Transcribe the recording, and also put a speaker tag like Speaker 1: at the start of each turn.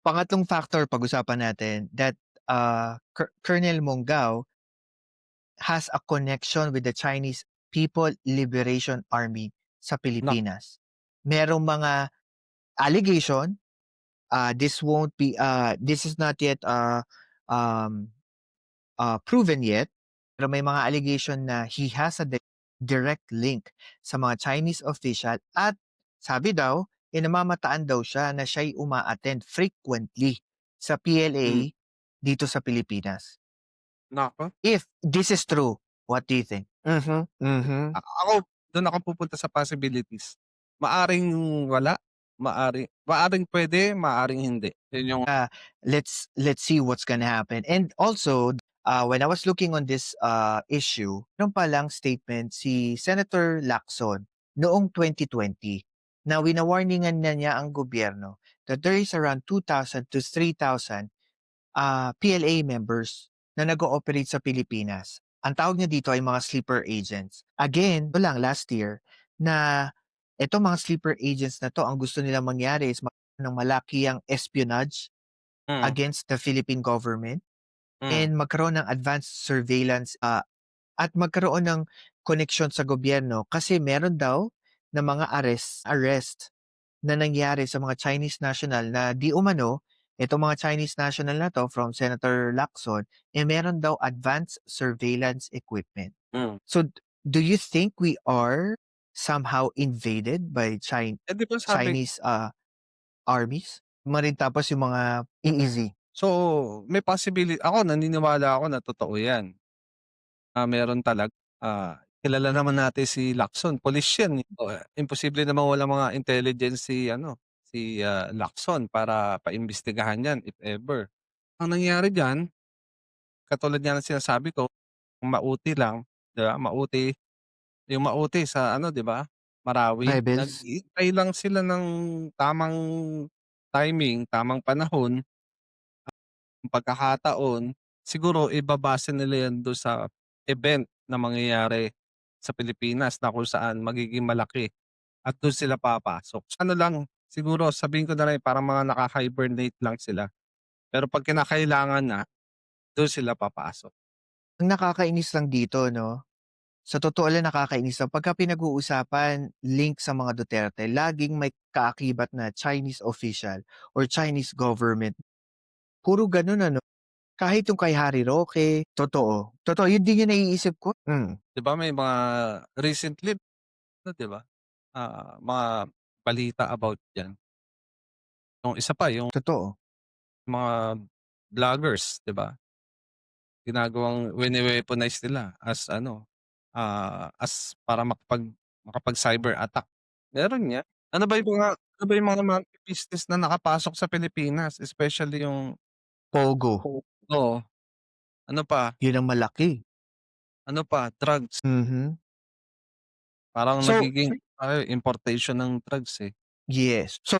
Speaker 1: Pangatlong factor pag-usapan natin that, Colonel Monggao has a connection with the Chinese People Liberation Army sa
Speaker 2: Nak
Speaker 1: Pilipinas. Merong mga allegation, this is not yet, um, proven yet, pero may mga allegation na he has a direct link sa mga Chinese official at sabi daw, namamataan daw siya na siya'y uma-attend frequently sa
Speaker 2: hmm,
Speaker 1: PLA dito sa Pilipinas.
Speaker 2: naku,
Speaker 1: If this is true, what do you think? Mhm, mhm.
Speaker 2: ako dun ako pupunta sa possibilities. Maaring wala, maaring puwede, maaring hindi. Yun yung
Speaker 1: uh, let's see what's gonna happen. And also, when I was looking on this issue, nung palang statement si Senator Lacson noong 2020 na wina-warningan na niya ang gobyerno that there is around 2,000 to 3,000 PLA members na nag-ooperate sa Pilipinas. Ang tawag niya dito ay mga sleeper agents. Again, ito lang last year na itong mga sleeper agents na 'to ang gusto nilang mangyari is magkaroon ng malakihang espionage
Speaker 2: mm,
Speaker 1: against the Philippine government
Speaker 2: hmm,
Speaker 1: and magkaroon ng advanced surveillance, at magkaroon ng koneksyon sa gobyerno kasi meron daw na mga arrest na nangyari sa mga Chinese national na di umano itong mga Chinese national na 'to from Senator Lacson, meron daw advanced surveillance equipment.
Speaker 2: hmm.
Speaker 1: So, do you think we are somehow invaded by
Speaker 2: Eh, 'di ba sabi
Speaker 1: Chinese, armies? Marin tapos yung mga easy.
Speaker 2: so may ako naniniwala ako na totoo yan, meron kilala naman natin si Lacson, pulis yan, eh. Imposible namang walang mga intelligence si Lacson para paimbestigahan yan if ever. Ang nangyari diyan, katulad nga ng sinasabi ko, kung mauti lang, 'di ba, yung mauti sa 'di ba, Marawi,
Speaker 1: Rebels?
Speaker 2: nag-iintay lang sila ng tamang timing, tamang panahon, pagkakataon, siguro ibabase nila yan dun sa event na mangyayari sa Pilipinas na kung saan magiging malaki at dun sila papasok. Ano lang, siguro sabihin ko na lang parang mga nakaka-hibernate lang sila, pero 'pag kinakailangan na, dun sila papasok.
Speaker 1: Ang nakakainis lang dito 'no, sa totoo lang nakakainis lang pagka pinag-uusapan link sa mga Duterte laging may kaakibat na Chinese official or Chinese government. Puro gano'n ano, kahit yung kay Harry Roque, totoo, totoo yun din yung naiisip ko,
Speaker 2: 'Di ba may mga recently 'di ba, mga balita about diyan. Yung isa pa yung
Speaker 1: totoo.
Speaker 2: mga vloggers 'di ba, ginagawang wine-weaponize nila as para makapag-cyber attack. Meron nga. Ano ba yung mga multi-business na nakapasok sa Pilipinas, especially yung
Speaker 1: Pogo,
Speaker 2: oo, ano pa,
Speaker 1: yun ang malaki.
Speaker 2: drugs.
Speaker 1: Mhm.
Speaker 2: Parang
Speaker 1: So
Speaker 2: nagiging importation ng drugs, eh.
Speaker 1: yes. So